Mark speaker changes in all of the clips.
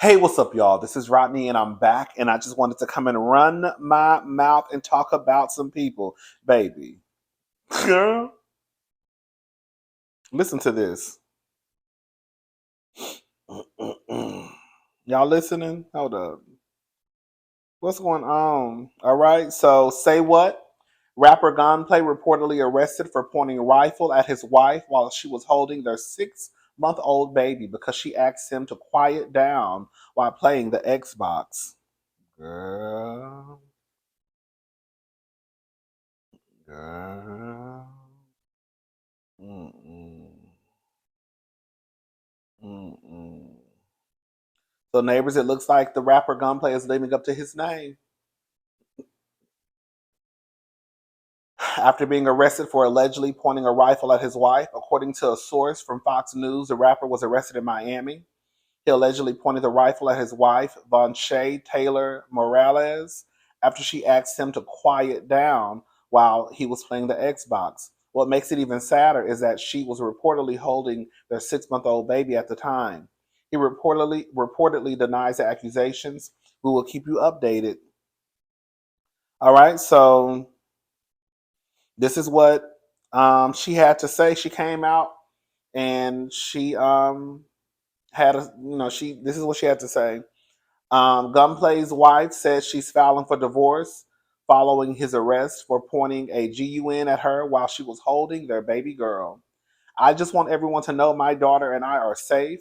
Speaker 1: Hey, what's up, y'all? This is Rodney, and I'm back, and I just wanted to come and run my mouth and talk about some people. Baby. Girl, listen to this. Y'all listening? Hold up. What's going on? All right, so say what? Rapper Gunplay reportedly arrested for pointing a rifle at his wife while she was holding their 6 month old baby because she asked him to quiet down while playing the Xbox. Girl. Girl. Mm-mm. Mm-mm. So, neighbors, it looks like the rapper Gunplay is living up to his name. After being arrested for allegedly pointing a rifle at his wife, according to a source from Fox News, the rapper was arrested in Miami. He allegedly pointed the rifle at his wife, Vonshae Taylor Morales, after she asked him to quiet down while he was playing the Xbox. What makes it even sadder is that she was reportedly holding their 6 month old baby at the time. He reportedly denies the accusations. We will keep you updated. All right, so this is what she had to say. She came out and she had a, she this is what she had to say. Gunplay's wife says she's filing for divorce following his arrest for pointing a gun at her while she was holding their baby girl. I just want everyone to know my daughter and I are safe.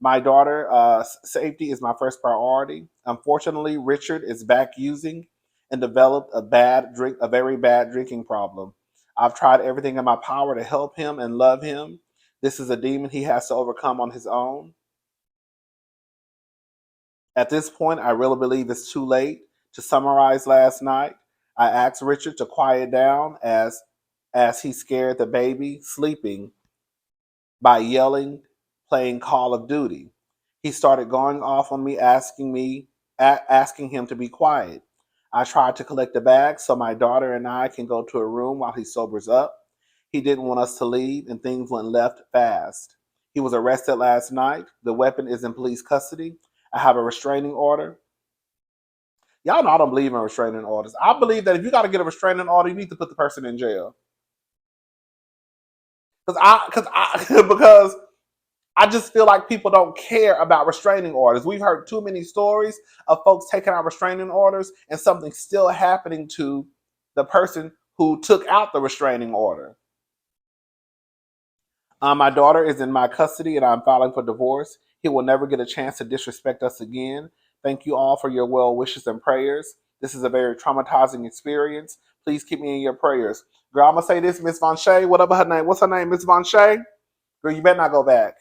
Speaker 1: My daughter safety is my first priority. Unfortunately, Richard is back using and developed a very bad drinking problem. I've tried everything in my power to help him and love him. This is a demon he has to overcome on his own. At this point, I really believe it's too late. To summarize last night, I asked Richard to quiet down as he scared the baby sleeping by yelling, playing Call of Duty. He started going off on asking him to be quiet. I tried to collect the bag so my daughter and I can go to a room while he sobers up. He didn't want us to leave, and things went left fast. He was arrested last night. The weapon is in police custody. I have a restraining order. Y'all know I don't believe in restraining orders. I believe that if you got to get a restraining order, you need to put the person in jail. Because I just feel like people don't care about restraining orders. We've heard too many stories of folks taking out restraining orders and something still happening to the person who took out the restraining order. My daughter is in my custody and I'm filing for divorce. He will never get a chance to disrespect us again. Thank you all for your well wishes and prayers. This is a very traumatizing experience. Please keep me in your prayers. Girl, I'm going to say this, Miss Vonshae. Whatever her name. What's her name, Miss Vonshae? Girl, you better not go back.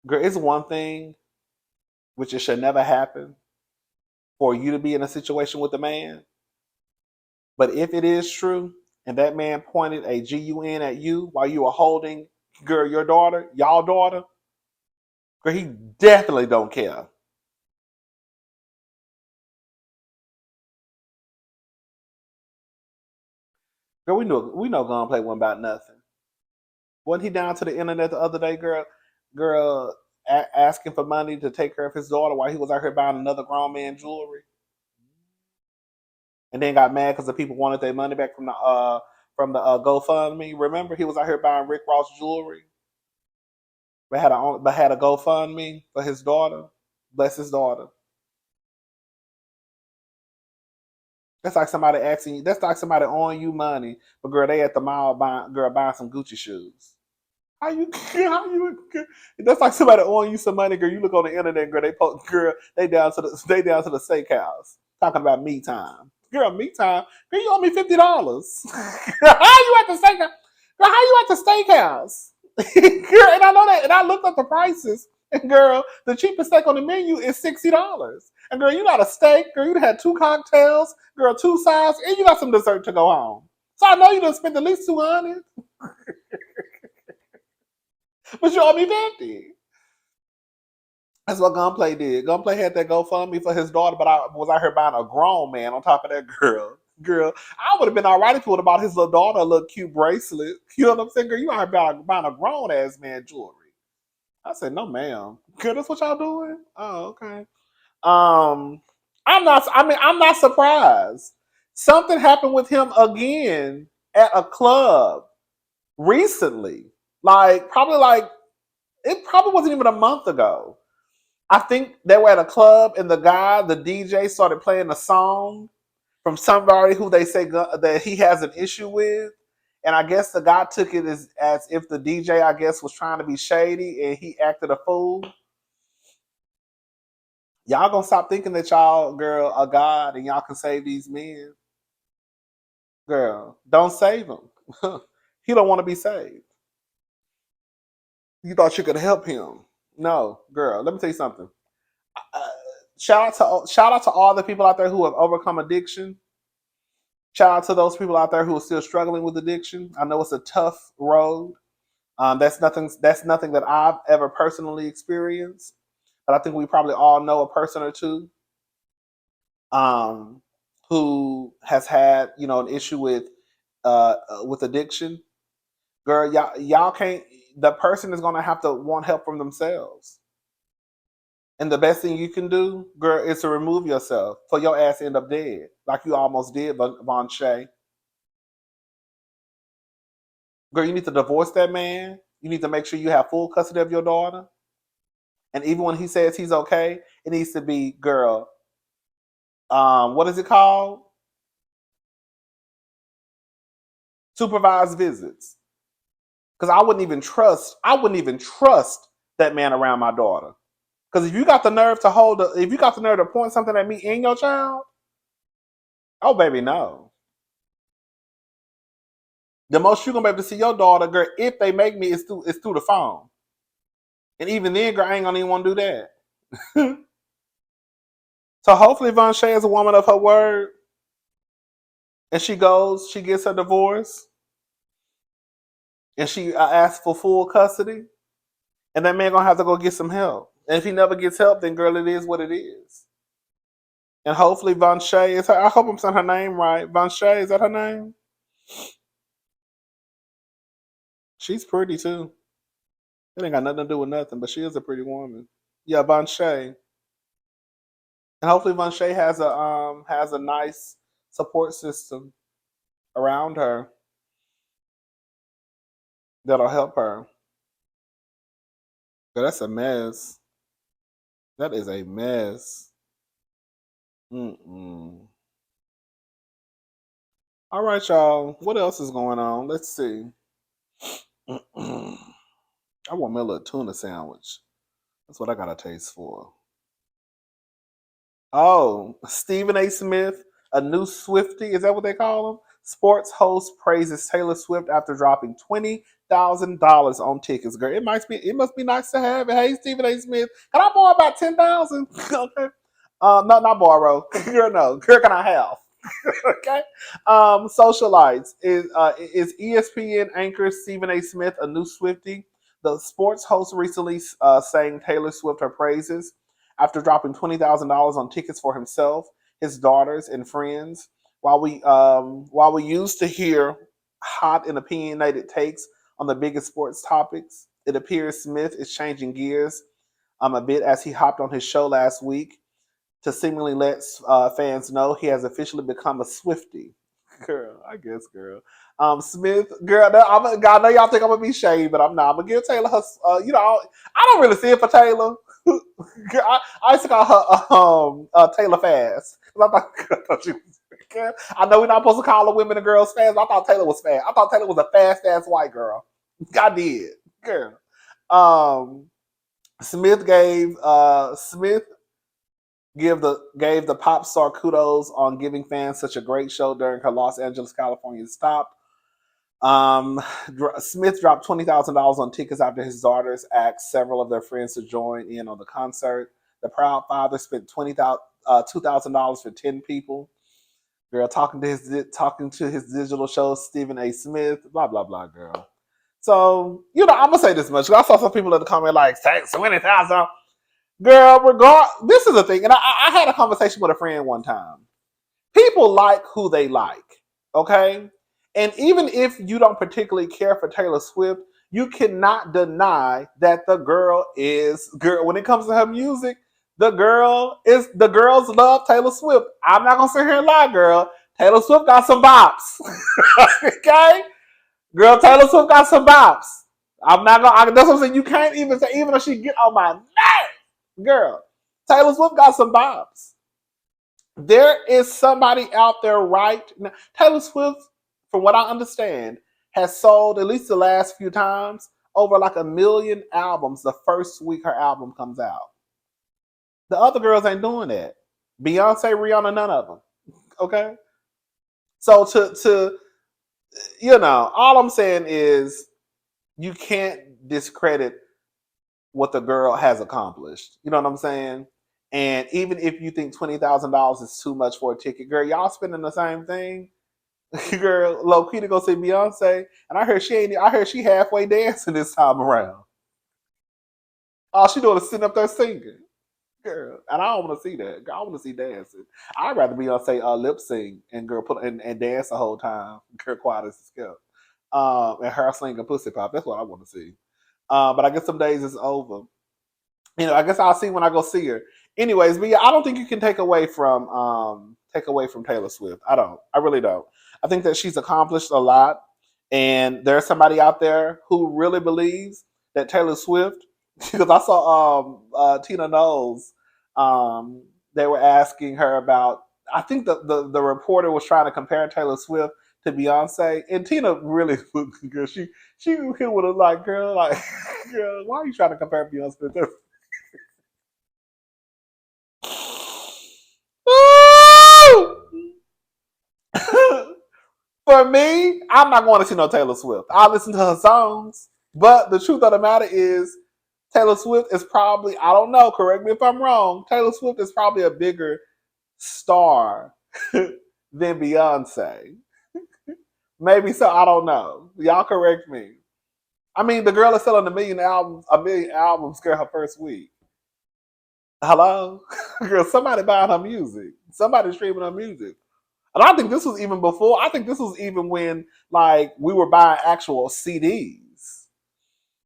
Speaker 1: Girl, it's one thing, which it should never happen, for you to be in a situation with a man. But if it is true, and that man pointed a gun at you while you were holding, girl, your daughter, y'all daughter, girl, he definitely don't care. Girl, we know Gunplay wasn't about nothing. Wasn't he down to the internet the other day, girl? Girl, asking for money to take care of his daughter while he was out here buying another grown man jewelry, and then got mad because the people wanted their money back from the GoFundMe. Remember, he was out here buying Rick Ross jewelry, but had a GoFundMe for his daughter. Bless his daughter. That's like somebody asking you. That's like somebody owing you money, but girl, they at the mall buying some Gucci shoes. How you? How you? That's like somebody owing you some money, girl. You look on the internet, girl. Girl, they down to the steakhouse talking about me time. Girl, me time. Girl, you owe me $50. How you at the steakhouse? Girl, how you at the steakhouse? Girl, and I know that, and I looked up the prices. And girl, the cheapest steak on the menu is $60. And girl, you got a steak. Girl, you had two cocktails. Girl, two sides, and you got some dessert to go home. So I know you done spent at least 200, but you owe me 50. That's what Gunplay did. Gunplay had that GoFundMe for his daughter, but I was out here buying a grown man on top of that girl. Girl, I would have been all right if he would have bought his little daughter a little cute bracelet. You know what I'm saying? Girl, you out here buying a grown ass man jewelry. I said, no, ma'am. Girl, that's what y'all doing? Oh, okay. Um, I'm not surprised. Something happened with him again at a club recently. It probably wasn't even a month ago. I think they were at a club and the DJ started playing a song from somebody who they say that he has an issue with. And I guess the guy took it as if the DJ, I guess, was trying to be shady and he acted a fool. Y'all gonna stop thinking that y'all, girl, are God and y'all can save these men. Girl, don't save him. He don't want to be saved. You thought you could help him. No, girl, let me tell you something. Uh, shout out to all the people out there who have overcome addiction. Shout out to those people out there who are still struggling with addiction. I know it's a tough road. That's nothing. That's nothing that I've ever personally experienced, but I think we probably all know a person or two um, who has had an issue with addiction. Girl, y'all can't. The person is gonna have to want help from themselves. And the best thing you can do, girl, is to remove yourself for your ass to end up dead, like you almost did, Vonshae. Girl, you need to divorce that man. You need to make sure you have full custody of your daughter. And even when he says he's okay, it needs to be, girl, what is it called? Supervised visits. Because I wouldn't even trust that man around my daughter. Because if you got the nerve to point something at me and your child, oh baby, no. The most you're gonna be able to see your daughter, girl, if they make me, is through the phone. And even then, girl, I ain't gonna even want to do that. So hopefully Vonshae is a woman of her word. And she gets her divorce, and she asks for full custody. And that man gonna have to go get some help. And if he never gets help, then girl, it is what it is. And hopefully Vonshae is her. I hope I'm saying her name right. Vonshae, is that her name? She's pretty too. It ain't got nothing to do with nothing, but she is a pretty woman. Yeah, Vonshae. And hopefully Vonshae has a nice support system around her that'll help her. But that's a mess. That is a mess. Mm-mm. All right, y'all. What else is going on? Let's see. I want me a little tuna sandwich. That's what I got a taste for. Oh, Stephen A. Smith, a new Swiftie. Is that what they call him? Sports host praises Taylor Swift after dropping $20,000 on tickets. Girl, it must be nice to have it. Hey, Stephen A. Smith, can I borrow about 10,000? Okay. Not borrow. Girl, no. Girl, can I have? Okay. Socialites is ESPN anchor Stephen A. Smith a new Swiftie. The sports host recently sang Taylor Swift her praises after dropping $20,000 on tickets for himself, his daughters, and friends. While we used to hear hot and opinionated takes on the biggest sports topics, it appears Smith is changing gears a bit as he hopped on his show last week to seemingly let fans know he has officially become a Swiftie. Girl, I guess, girl. Smith, girl, I know y'all think I'm gonna be shady, but I'm not. I'm gonna give Taylor her. I don't really see it for Taylor. Girl, I used to call her Taylor Fast. I thought she was. Girl, I know we're not supposed to call the women and girls fast, but I thought Taylor was fast. I thought Taylor was a fast ass white girl. I did, girl. Um, Smith gave the pop star kudos on giving fans such a great show during her Los Angeles, California stop. Smith dropped $20,000 on tickets after his daughters asked several of their friends to join in on the concert. The proud father spent $2,000 for 10 people. Girl, talking to his digital show, Stephen A. Smith, blah blah blah. Girl, so I'm gonna say this much. I saw some people in the comment like, $20,000. Girl, this is the thing, and I had a conversation with a friend one time. people like who they like, okay? And even if you don't particularly care for Taylor Swift, you cannot deny that the girl is girl. When it comes to her music, the girls love Taylor Swift. I'm not gonna sit here and lie, girl. Taylor Swift got some bops, okay? Girl, Taylor Swift got some bops. I'm not gonna. That's what I'm saying. You can't even say, even if she get on my nerves, girl. Taylor Swift got some bops. There is somebody out there right now. Taylor Swift, from what I understand, has sold at least the last few times over like 1 million albums the first week her album comes out. The other girls ain't doing that. Beyonce, Rihanna, none of them. Okay, so to all I'm saying is you can't discredit what the girl has accomplished. You know what I'm saying? And even if you think $20,000 is too much for a ticket, girl, y'all spending the same thing. Girl, low key to go see Beyonce, and I heard she halfway dancing this time around. All she doing is sitting up there singing, girl. And I don't want to see that. Girl, I want to see dancing. I'd rather Beyonce lip sync and girl put and dance the whole time. Girl, quiet as a skip. And her slinging pussy pop. That's what I want to see. But I guess some days it's over. I guess I'll see when I go see her. Anyways, but yeah, I don't think you can take away from Taylor Swift. I don't. I really don't. I think that she's accomplished a lot, and there's somebody out there who really believes that Taylor Swift. Because I saw Tina Knowles. They were asking her about. I think the reporter was trying to compare Taylor Swift to Beyonce, and Tina really, girl, she would have like, girl, like, girl, why are you trying to compare Beyonce to? For me, I'm not going to see no Taylor Swift. I listen to her songs, but the truth of the matter is, Taylor Swift is probably, I don't know, correct me if I'm wrong, Taylor Swift is probably a bigger star than Beyonce. Maybe so, I don't know. Y'all correct me. I mean, the girl is selling a million albums, girl, her first week. Hello? Girl, somebody buying her music. Somebody streaming her music. And I think this was even before. I think this was even when like we were buying actual CDs.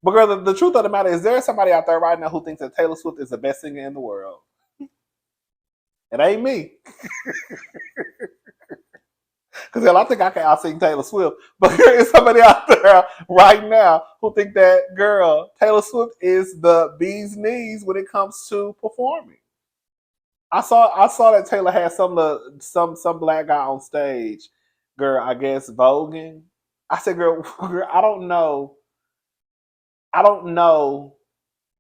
Speaker 1: But girl, the truth of the matter is, there's somebody out there right now who thinks that Taylor Swift is the best singer in the world. It ain't me. Because I think I can out-sing Taylor Swift. But there is somebody out there right now who think that, girl, Taylor Swift is the bee's knees when it comes to performing. I saw that Taylor had some black guy on stage, girl, I guess voguing. I said, girl, girl, I don't know. I don't know.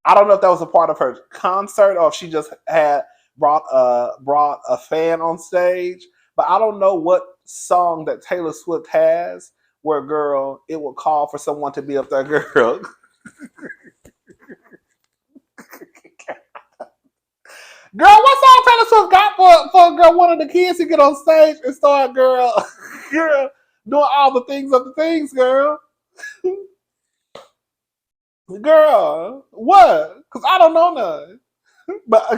Speaker 1: I don't know if that was a part of her concert or if she just had brought a fan on stage. But I don't know what song that Taylor Swift has where, girl, it would call for someone to be up there, girl. Girl, what song Taylor Swift got for girl, one of the kids to get on stage and start, girl, girl, doing all the things of the things, girl. Girl, what? Because I don't know none. But I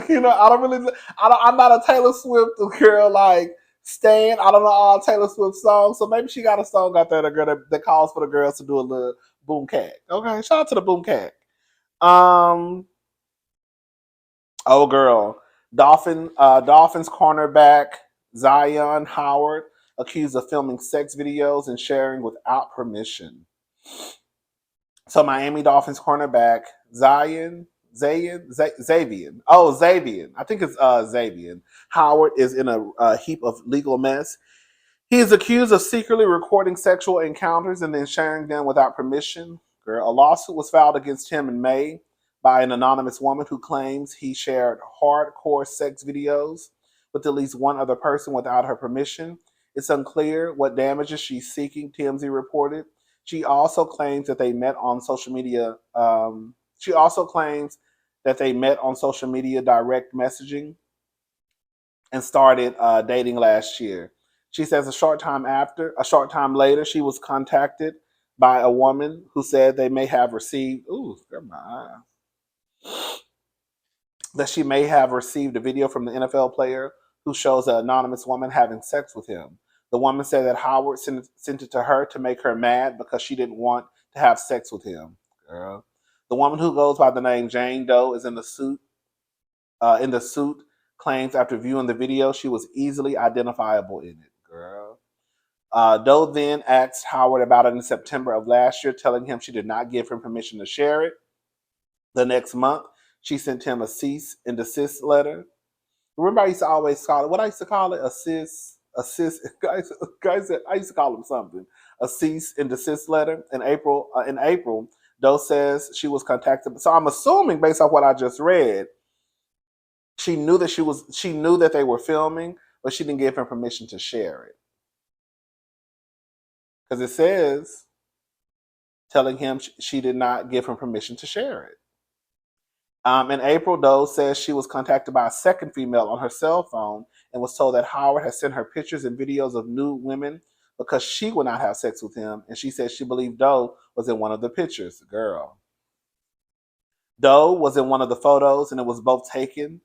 Speaker 1: don't really. I'm not a Taylor Swift girl like stan. I don't know all Taylor Swift songs, so maybe she got a song out there that calls for the girls to do a little boom cat. Okay, shout out to the boom cat. Um, oh girl, Dolphins cornerback Zion Howard accused of filming sex videos and sharing without permission. So Miami Dolphins cornerback Xavien. Oh, Xavien. I think it's Xavien. Howard is in a heap of legal mess. He is accused of secretly recording sexual encounters and then sharing them without permission. Girl, a lawsuit was filed against him in May by an anonymous woman who claims he shared hardcore sex videos with at least one other person without her permission. It's unclear what damages she's seeking, TMZ reported. She also claims that they met on social media. She also claims that they met on social media direct messaging and started dating last year. She says a short time later, she was contacted by a woman who said they may have received. Ooh, that she may have received a video from the NFL player who shows an anonymous woman having sex with him. The woman said that Howard sent it to her to make her mad because she didn't want to have sex with him. Girl. The woman who goes by the name Jane Doe is in the suit. Claims after viewing the video she was easily identifiable in it. Girl. Doe then asked Howard about it in September of last year, telling him she did not give him permission to share it. The next month, she sent him a cease and desist letter. Remember, I used to always call it, what I used to call it? Guys, I used to call them something. A cease and desist letter. In April, Doe says she was contacted. So I'm assuming, based off what I just read, she knew that they were filming, but she didn't give him permission to share it. Because it says, telling him she did not give him permission to share it. In April, Doe says she was contacted by a second female on her cell phone and was told that Howard had sent her pictures and videos of nude women because she would not have sex with him. And she said she believed Doe was in one of the pictures. Girl. Doe was in one of the photos, and it was both taken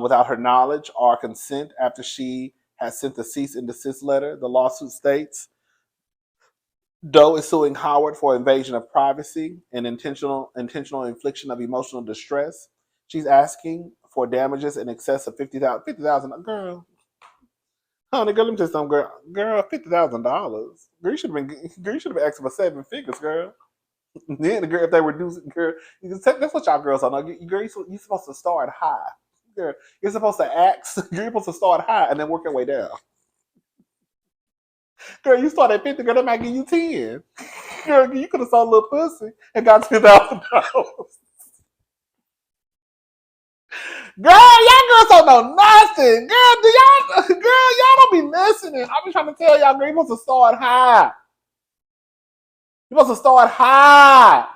Speaker 1: without her knowledge or consent after she had sent the cease and desist letter. The lawsuit states Doe is suing Howard for invasion of privacy and intentional infliction of emotional distress. She's asking for damages in excess of $50,000. $50,000, girl. Honey, girl, let me tell you something, girl. $50,000. Girl, you should have been asking for 7 figures, girl. Then the girl, if they reduce it, girl, that's what y'all girls are. Girl, you're supposed to start high. Girl, you're supposed to you're supposed to start high and then work your way down. Girl, you start at 50, girl, they might give you 10. Girl, you could have sold a little pussy and got $10,000. Girl, y'all girls don't know nothing. Girl, y'all don't be listening. I be trying to tell y'all, girl, you're supposed to start high. You're supposed to start high.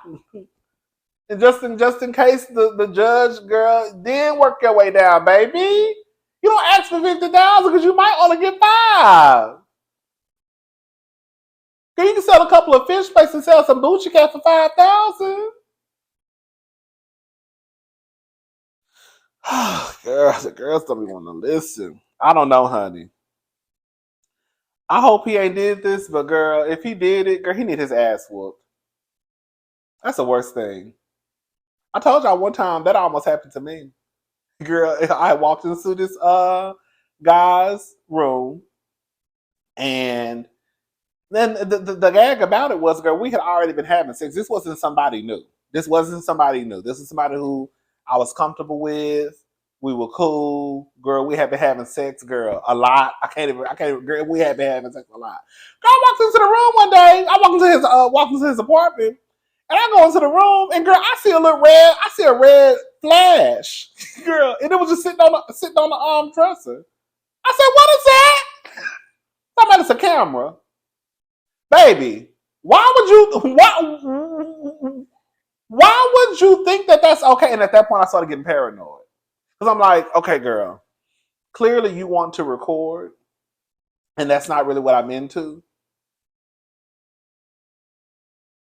Speaker 1: And just in case the judge, girl, then work your way down, baby. You don't ask for $50,000 because you might only get 5. Girl, you can sell a couple of fish plates and sell some boochie cat for 5,000. Girl, the girls don't be wanting to listen. I don't know, honey. I hope he ain't did this, but girl, if he did it, girl, he need his ass whooped. That's the worst thing. I told y'all one time that almost happened to me. Girl, I walked into this guy's room, and then the gag about it was, girl, we had already been having sex. This wasn't somebody new. This is somebody who I was comfortable with. We were cool. Girl, we had been having sex, girl, a lot. I can't even, girl, we had been having sex a lot. Girl, I walked into the room one day. I walked into his apartment, and I go into the room, and girl, I see a red flash. Girl, and it was just sitting on the dresser. I said, what is that? Somebody's a camera. Baby, why would you think that that's okay? And at that point, I started getting paranoid. Because I'm like, okay, girl, clearly you want to record, and that's not really what I'm into.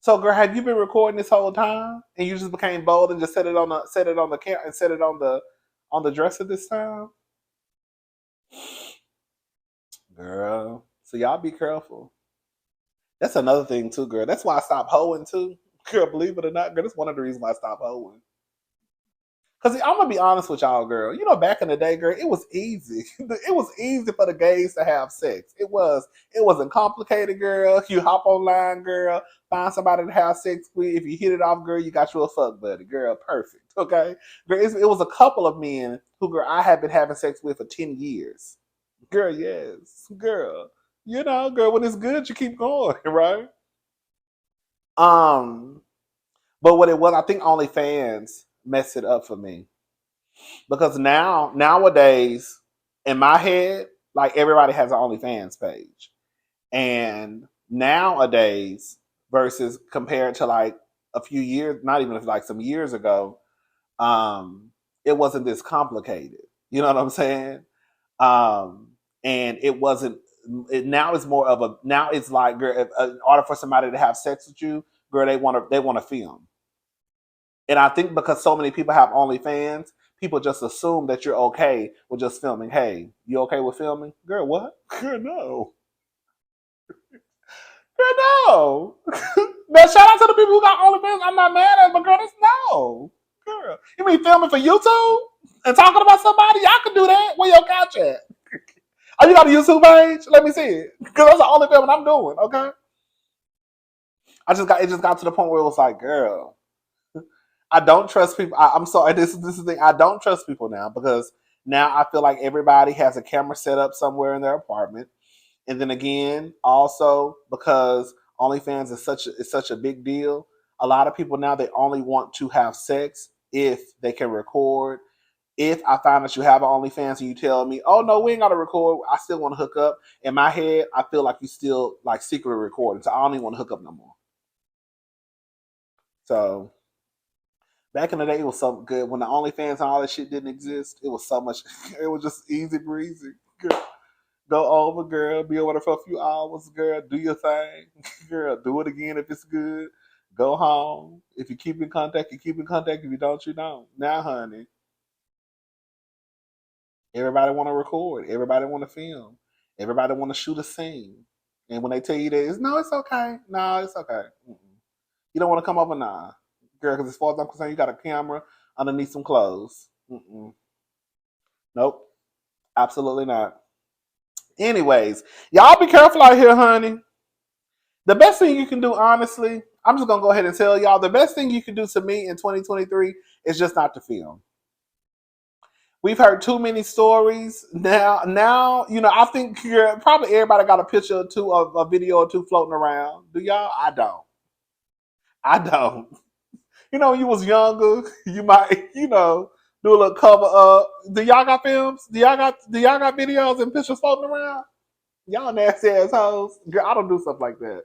Speaker 1: So, girl, have you been recording this whole time, and you just became bold and just set it on the camera and set it on the dresser this time? Girl, so y'all be careful. That's another thing too, girl. That's why I stopped hoeing too. Girl, believe it or not, girl, that's one of the reasons why I stopped hoeing. Because I'm going to be honest with y'all, girl. You know, back in the day, girl, it was easy. It was easy for the gays to have sex. It wasn't complicated, girl. You hop online, girl, find somebody to have sex with. If you hit it off, girl, you got you a fuck buddy. Girl, perfect. Okay? Girl, it was a couple of men who, girl, I had been having sex with for 10 years. Girl, yes. Girl. You know, girl, when it's good, you keep going, right? But what it was, I think OnlyFans messed it up for me. Because nowadays, in my head, like everybody has an OnlyFans page. And nowadays, versus compared to like a few years, not even like some years ago, it wasn't this complicated. You know what I'm saying? And it wasn't. Now it's more of a. Now it's like, girl, in order for somebody to have sex with you, girl, they want to film. And I think because so many people have OnlyFans, people just assume that you're okay with just filming. Hey, you okay with filming? Girl, what? Girl, no. Girl, no. Now, shout out to the people who got OnlyFans. I'm not mad at it, but girl, that's no. Girl, you mean filming for YouTube and talking about somebody? Y'all can do that. Where your couch at? Oh, you got a YouTube page? Let me see it. Because that's the only filming I'm doing, okay? It just got to the point where it was like, girl, I don't trust people. I'm sorry. This is the thing. I don't trust people now because now I feel like everybody has a camera set up somewhere in their apartment. And then again, also because OnlyFans is such a big deal, a lot of people now they only want to have sex if they can record. If I find that you have an OnlyFans and you tell me, "Oh no, we ain't gotta record," I still want to hook up. In my head, I feel like you still like secretly recording, so I don't even want to hook up no more. So back in the day, it was so good when the OnlyFans and all that shit didn't exist. It was so much. It was just easy breezy. Go over, girl. Be over there for a few hours, girl. Do your thing, girl. Do it again if it's good. Go home. If you keep in contact, you keep in contact. If you don't, you don't. Now, honey, everybody want to record. Everybody want to film. Everybody want to shoot a scene. And when they tell you that, no, it's okay. No, it's okay. Mm-mm. You don't want to come over, nah, girl. Because as far as I'm concerned, you got a camera underneath some clothes. Mm-mm. Nope, absolutely not. Anyways, y'all be careful out here, honey. The best thing you can do, honestly, I'm just gonna go ahead and tell y'all the best thing you can do to me in 2023 is just not to film. We've heard too many stories now, I think probably everybody got a picture or two of a video or two floating around. Do y'all? I don't. I don't. When you was younger, you might, do a little cover up. Do y'all got films? Do y'all got videos and pictures floating around? Y'all nasty assholes. Girl, I don't do stuff like that.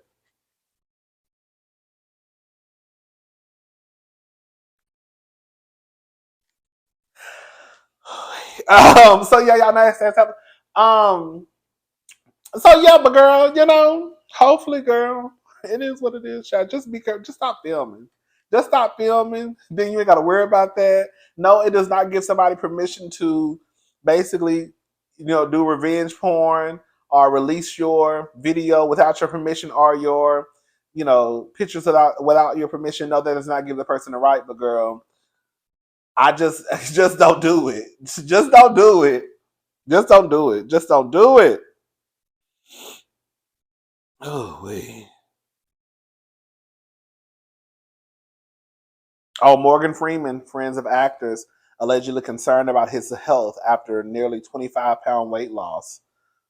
Speaker 1: So yeah, y'all nasty assholes. Um, So yeah, but girl, hopefully, girl, it is what it is. Child. Just be careful. Just stop filming. Just stop filming. Then you ain't got to worry about that. No, it does not give somebody permission to basically, do revenge porn or release your video without your permission or your, pictures without your permission. No, that does not give the person the right. But girl, I just just don't do it. Just don't do it. Just don't do it. Just don't do it. Oh wait. Oh, Morgan Freeman, friends of actors, allegedly concerned about his health after nearly 25-pound weight loss.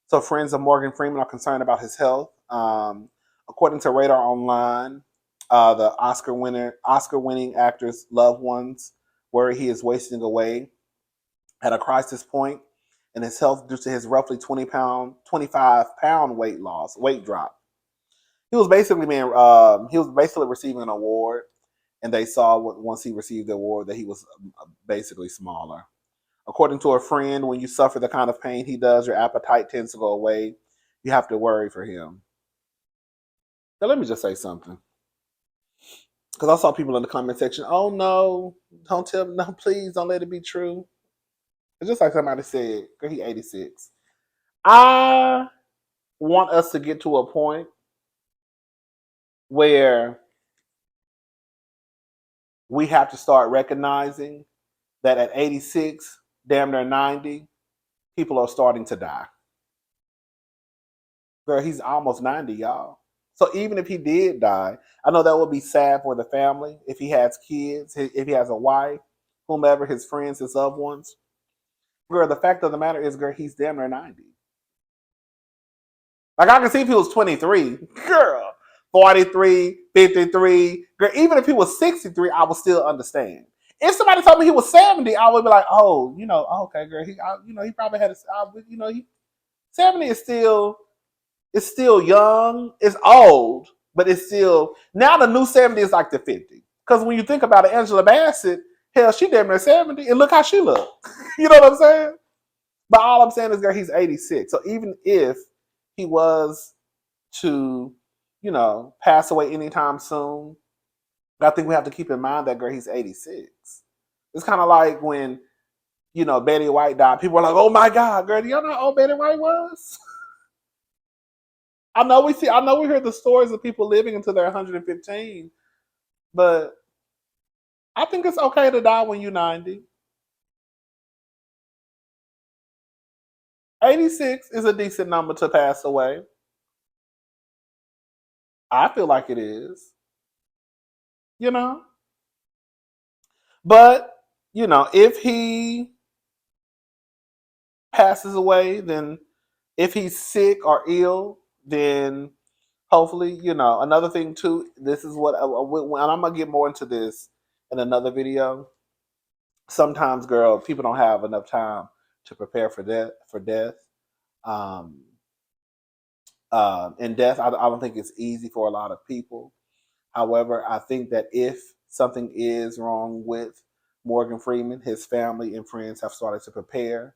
Speaker 1: So, friends of Morgan Freeman are concerned about his health. According to Radar Online, the Oscar-winning actor's loved ones worry he is wasting away at a crisis point in his health due to his roughly 25-pound weight drop. He was basically receiving an award, and they saw once he received the award that he was basically smaller. According to a friend, when you suffer the kind of pain he does, your appetite tends to go away. You have to worry for him. Now, let me just say something. Because I saw people in the comment section, oh no, don't tell me, no, please don't let it be true. It's just like somebody said, girl, he 86. I want us to get to a point where we have to start recognizing that at 86, damn near 90, people are starting to die. Girl, he's almost 90, y'all. So even if he did die, I know that would be sad for the family if he has kids, if he has a wife, whomever, his friends, his loved ones. Girl, the fact of the matter is, girl, he's damn near 90. Like, I can see if he was 23, girl, 43, 53, girl, even if he was 63, I would still understand. If somebody told me he was 70, I would be like, oh, okay, girl, he probably had a, 70 is still, it's still young, it's old, but it's still, now the new 70 is like the 50. Because when you think about it, Angela Bassett, hell, she damn near 70, and look how she look. You know what I'm saying? But all I'm saying is, girl, he's 86. So even if he was to, pass away anytime soon, I think we have to keep in mind that, girl, he's 86. It's kind of like when Betty White died, people were like, "Oh my God, girl, do y'all know how old Betty White was?" I know we hear the stories of people living until they're 115, but I think it's okay to die when you're 90. 86 is a decent number to pass away. I feel like it is, you know. But, if he passes away, then if he's sick or ill, then hopefully, another thing too, this is what, and I'm going to get more into this in another video. Sometimes, girl, people don't have enough time to prepare for death. Um, and death, I don't think it's easy for a lot of people. However, I think that if something is wrong with Morgan Freeman, his family and friends have started to prepare.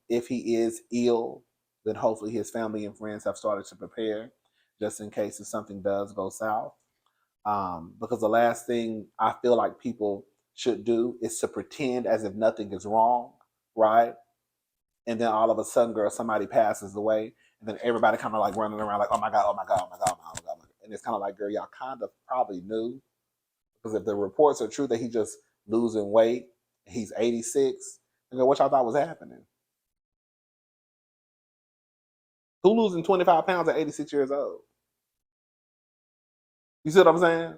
Speaker 1: If he is ill, then hopefully his family and friends have started to prepare just in case if something does go south. Because the last thing I feel like people should do is to pretend as if nothing is wrong, right? And then all of a sudden, girl, somebody passes away, and then everybody kind of like running around like, "Oh my God, oh my God, oh my God, oh my God." And it's kind of like, girl, y'all kind of probably knew, because if the reports are true that he just losing weight, he's 86, and what y'all thought was happening? Who losing 25 pounds at 86 years old? You see what I'm saying?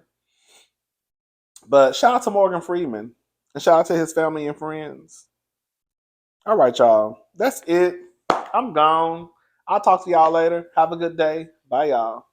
Speaker 1: But shout out to Morgan Freeman, and shout out to his family and friends. All right, y'all. That's it. I'm gone. I'll talk to y'all later. Have a good day. Bye, y'all.